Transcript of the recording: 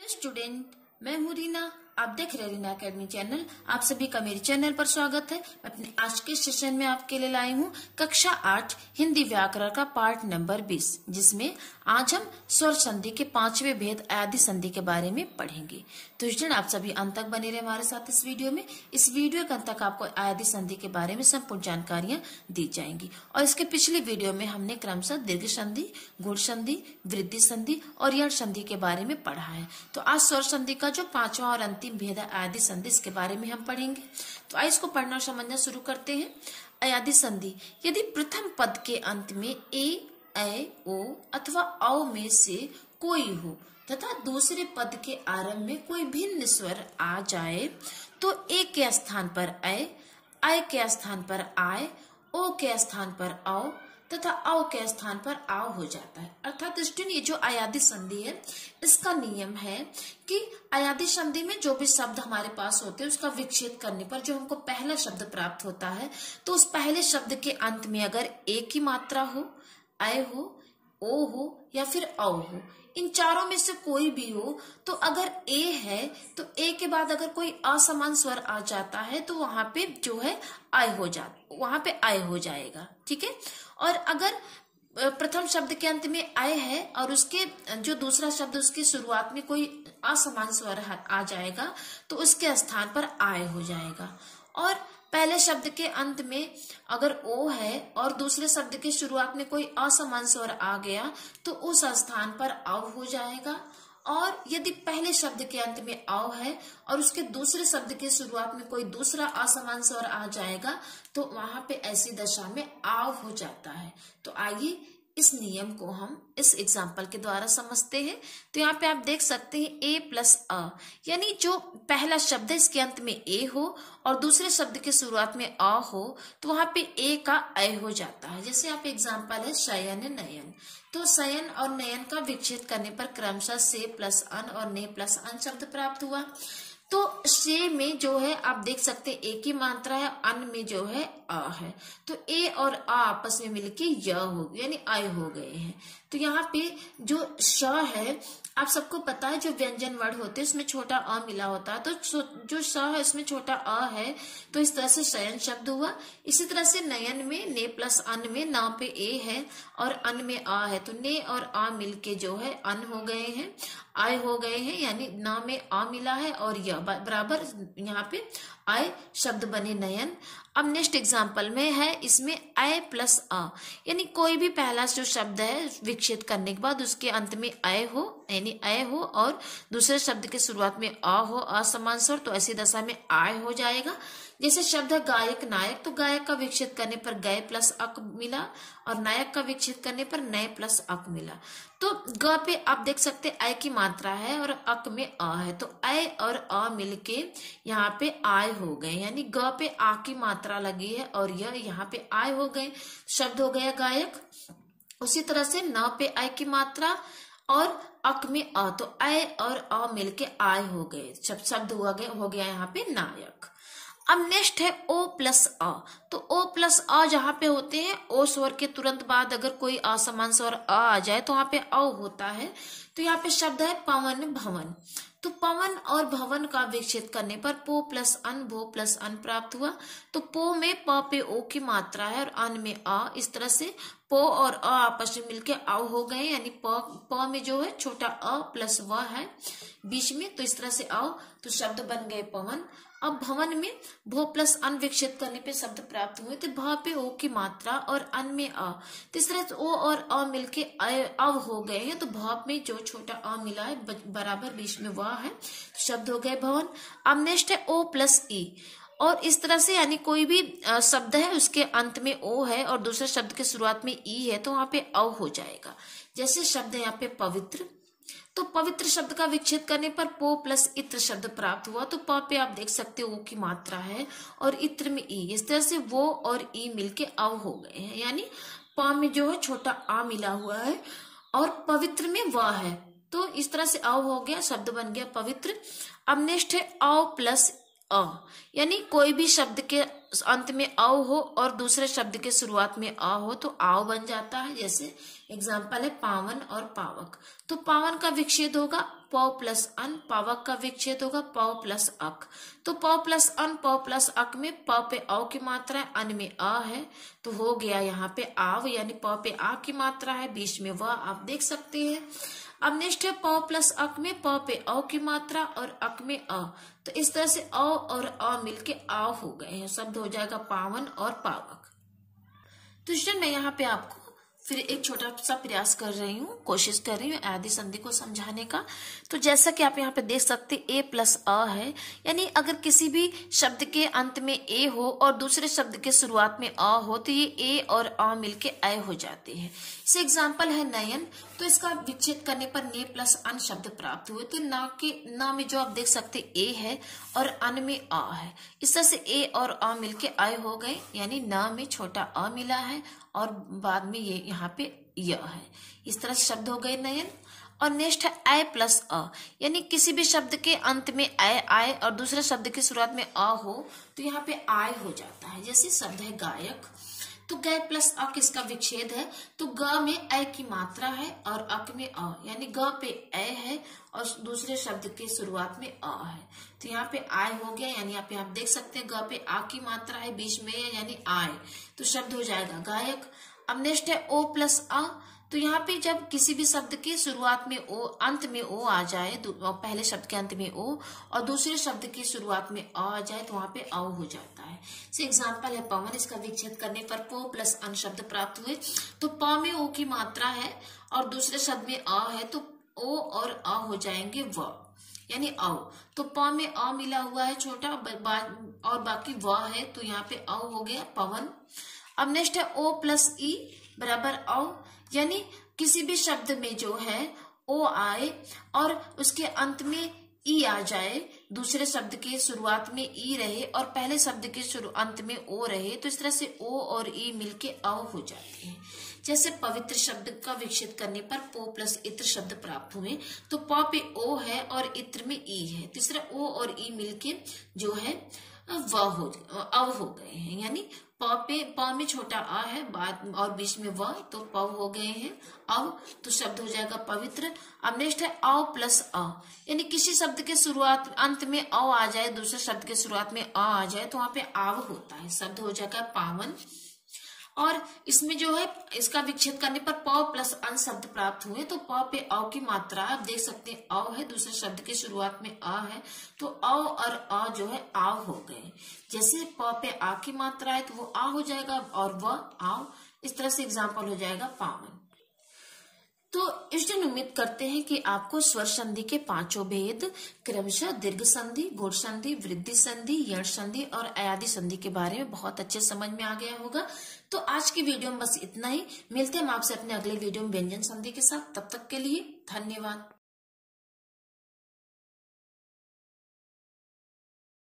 Student, मैं हूँ रीना। आप देख रहे हैं रीना अकेडमी चैनल। आप सभी का मेरे चैनल पर स्वागत है। मैं अपने आज के सेशन में आपके लिए लाई हूँ कक्षा 8 हिंदी व्याकरण का पार्ट नंबर 20, जिसमें आज हम स्वर संधि के 5वें भेद अयादि संधि के बारे में पढ़ेंगे। तो स्टूडेंट, आप सभी अंत तक बने रहे हमारे साथ इस वीडियो में। इस वीडियो के अंत तक आपको अयादि संधि के बारे में संपूर्ण जानकारियां दी जाएंगी। और इसके पिछले वीडियो में हमने क्रमशः दीर्घ संधि, गुण संधि, वृद्धि संधि और यण संधि के बारे में पढ़ा है। तो आज स्वर संधि का जो 5वां और अंतिम भेद है अयादि संधि, इसके बारे में हम पढ़ेंगे। तो आइए इसको पढ़ना और समझना शुरू करते हैं। अयादि संधि, यदि प्रथम पद के अंत में ए, ओ अथवा औ में से कोई हो तथा दूसरे पद के आरंभ में कोई भिन्न स्वर आ जाए तो ए के स्थान पर ऐ के स्थान पर आय, ओ के स्थान पर औ तथा औ के स्थान पर आओ हो जाता है। अर्थात स्टूडेंट, ये जो अयादि संधि है, इसका नियम है कि अयादि संधि में जो भी शब्द हमारे पास होते हैं उसका विच्छेद करने पर जो हमको पहला शब्द प्राप्त होता है, तो उस पहले शब्द के अंत में अगर ए की मात्रा हो, ऐ हो, ओ हो या फिर औ हो, इन चारों में से कोई भी हो, तो अगर ए है तो ए के बाद अगर कोई असमान स्वर आ जाता है तो वहां पे जो है वहां पे आय हो जाएगा। ठीक है। और अगर प्रथम शब्द के अंत में आय है और उसके जो दूसरा शब्द उसके शुरुआत में कोई असमान स्वर आ जाएगा तो उसके स्थान पर आय हो जाएगा। और पहले शब्द के अंत में अगर ओ है और दूसरे शब्द के शुरुआत में कोई असमान स्वर आ गया तो उस स्थान पर औ हो जाएगा। और यदि पहले शब्द के अंत में औ है और उसके दूसरे शब्द के शुरुआत में कोई दूसरा असमान स्वर आ जाएगा तो वहां पे ऐसी दशा में आव हो जाता है। तो आइए इस नियम को हम इस एग्जाम्पल के द्वारा समझते हैं। तो यहाँ पे आप देख सकते हैं ए प्लस अ, यानी जो पहला शब्द है इसके अंत में ए हो और दूसरे शब्द के शुरुआत में अ हो तो वहां पे ए का ऐ हो जाता है। जैसे यहाँ पे एग्जाम्पल है शयन नयन। तो शयन और नयन का विच्छेद करने पर क्रमशः से प्लस अन और ने प्लस अन शब्द प्राप्त हुआ। तो से में जो है आप देख सकते हैं ए की मात्रा है, अन में जो है आ है, तो ए और आ आपस में मिलके य हो यानी आय हो गए हैं। तो यहाँ पे जो श है, आप सबको पता है जो व्यंजन वर्ण होते हैं उसमें छोटा अ मिला होता है, तो जो श है इसमें छोटा अ है, तो इस तरह से शयन शब्द हुआ। इसी तरह से नयन में ने प्लस अन में ना पे ए है और अन में आ है, तो ने और आ मिलके जो है अन हो गए हैं, आय हो गए हैं, यानी ना में आ मिला है और य बराबर यहाँ पे आय शब्द बने नयन। अब नेक्स्ट एग्जाम्पल में है, इसमें ऐ प्लस अ, यानी कोई भी पहला जो शब्द है विच्छेद करने के बाद उसके अंत में ऐ हो यानी ऐ हो और दूसरे शब्द के शुरुआत में अ हो असमान स्वर, तो ऐसी दशा में आय हो जाएगा। जैसे शब्द है गायक नायक, तो गायक का विच्छेद करने पर गय प्लस अक मिला और नायक का विच्छेद करने पर नय प्लस अक मिला। तो ग पे आप देख सकते ऐ की मात्रा है और अक में अ है, तो ऐ और अ मिलके यहाँ पे आय हो गए, यानी ग पे आ की मात्रा लगी है और यह यहाँ पे आय हो गए, शब्द हो गया गायक। उसी तरह से न पे ऐ की मात्रा और अक में अ, तो ऐ और अ मिलके आय हो गए, शब्द हो गया यहाँ पे नायक। अब नेक्स्ट है ओ प्लस अ। तो ओ प्लस अ जहाँ पे होते हैं, ओ स्वर के तुरंत बाद अगर कोई असमान स्वर अ आ जाए तो वहां पे औ होता है। तो यहाँ पे शब्द है पवन भवन। तो पवन और भवन का विच्छेद करने पर पो प्लस अन भो प्लस अन प्राप्त हुआ। तो पो में प पे ओ की मात्रा है और अन में अ, इस तरह से पो और अ आपस में मिलके औ हो गए, यानी प में जो है छोटा अ प्लस व है बीच में, तो इस तरह से औ, तो शब्द बन गए पवन। अब भवन में भो प्लस अन विच्छेद करने पे शब्द प्राप्त हुए, तो भ पे ओ की मात्रा और अन में अ, तो इस तरह से ओ और अ मिलके अव हो गए हैं। तो भ में जो छोटा अ मिला है बराबर बीच में वह है, तो शब्द हो गए भवन। अब नेक्स्ट है ओ प्लस ई, और इस तरह से यानी कोई भी शब्द है उसके अंत में ओ है और दूसरे शब्द के शुरुआत में ई है तो वहां पे अ हो जाएगा। जैसे शब्द है यहाँ पे पवित्र, तो पवित्र शब्द का विच्छेद करने पर पो प्लस इत्र शब्द प्राप्त हुआ। तो प पे आप देख सकते हो ओ की मात्रा है और इत्र में ई, इस तरह से वो और ई मिलके अव हो गए हैं, यानी प में जो है छोटा आ मिला हुआ है और पवित्र में व है, तो इस तरह से अव हो गया, शब्द बन गया पवित्र। अब नेक्स्ट है औ प्लस अ, यानी कोई भी शब्द के अंत में अ हो और दूसरे शब्द के शुरुआत में अ हो तो आव बन जाता है। जैसे एग्जाम्पल है पावन और पावक। तो पावन का विच्छेद होगा प प्लस अन, पावक का विच्छेद होगा प प्लस अक। तो प प्लस अन प प्लस अक में प पे औ की मात्रा है, अन में अ है, तो हो गया यहाँ पे आव, यानी प पे आ की मात्रा है, बीच में वह, आप देख सकते हैं। अब नेक्स्ट है प प्लस अक में प पे औ की मात्रा और अक में अ। तो इस तरह से अ और अ मिलके आव हो गए हैं, शब्द हो जाएगा पावन और पावक। तो स्टूडेंट मैं यहाँ पे आपको फिर एक छोटा सा प्रयास कर रही हूँ, कोशिश कर रही हूँ आदि संधि को समझाने का। तो जैसा कि आप यहाँ पे देख सकते ए प्लस अ है, यानी अगर किसी भी शब्द के अंत में ए हो और दूसरे शब्द के शुरुआत में अ हो तो ये ए और अ मिलके अय हो जाते हैं। इसे एग्जाम्पल है नयन। तो इसका विच्छेद करने पर ने प्लस अन शब्द प्राप्त हुए। तो ना में जो आप देख सकते ए है और अन में अ है, इस तरह से ए और अ मिलके अय हो गए, यानी ना में छोटा अ मिला है और बाद में ये यहाँ पे य है। इस तरह से शब्द हो गए नयन। और नेक्स्ट है आय प्लस अ, यानी किसी भी शब्द के अंत में आय आय और दूसरे शब्द की शुरुआत में अ हो तो यहाँ पे आय हो जाता है। जैसे शब्द है गायक। तो गय प्लस अ किसका विच्छेद है? तो ग में अ की मात्रा है और अक में अ, यानी ग पे अ है और दूसरे शब्द के शुरुआत में अ है, तो यहाँ पे आय हो गया। यानी आप यहाँ देख सकते हैं ग पे आ की मात्रा है, बीच में यानी आय, तो शब्द हो जाएगा गायक। अब नेक्स्ट है ओ प्लस अ। तो यहाँ पे जब किसी भी शब्द के शुरुआत में ओ, अंत में ओ आ जाए, पहले शब्द के अंत में ओ और दूसरे शब्द की शुरुआत में अ आ जाए तो वहां पे औ हो जाता है। से एग्जाम्पल है पवन। इसका विच्छेद करने पर पो प्लस अन शब्द प्राप्त हुए। तो प में ओ की मात्रा है और दूसरे शब्द में अ है, तो ओ और अ हो जाएंगे व, यानी औ। तो प में अ मिला हुआ है छोटा और बाकी व है, तो यहाँ पे औ हो गया पवन। अब नेक्स्ट है ओ प्लस ई बराबर औ, यानी किसी भी शब्द में जो है ओ आए और उसके अंत में ई आ जाए, दूसरे शब्द के शुरुआत में ई रहे और पहले शब्द के अंत में ओ रहे, तो इस तरह से ओ और ई मिलके औ हो जाते हैं। जैसे पवित्र शब्द का विच्छेद करने पर पो प्लस इत्र शब्द प्राप्त हुए। तो प पे ओ है और इत्र में ई है, तीसरा ओ और ई मिलके जो है अव हो गए हैं, यानी प में छोटा आ है बाद और बीच में व, तो पव हो गए हैं अव, तो शब्द हो जाएगा पवित्र। अब नेक्स्ट है औ प्लस अ, यानी किसी शब्द के शुरुआत अंत में अ आ जाए, दूसरे शब्द के शुरुआत में अ आ जाए तो वहां पे आव होता है, शब्द हो जाएगा पावन। और इसमें जो है इसका विच्छेद करने पर प प्लस अन शब्द प्राप्त हुए। तो प पे औ की मात्रा आप देख सकते हैं औ है, दूसरे शब्द के शुरुआत में अ है, तो औ और अ जो है आव हो गए। जैसे प पे आ की मात्रा है तो वो आ हो जाएगा और वह आव, इस तरह से एग्जाम्पल हो जाएगा पावन। तो स्टूडेंट उम्मीद करते हैं कि आपको स्वर संधि के पांचों भेद क्रमशः दीर्घ संधि, गुण संधि, वृद्धि संधि, यण संधि और अयादि संधि के बारे में बहुत अच्छे समझ में आ गया होगा। तो आज की वीडियो में बस इतना ही। मिलते हैं हम आपसे अपने अगले वीडियो में व्यंजन संधि के साथ। तब तक के लिए धन्यवाद।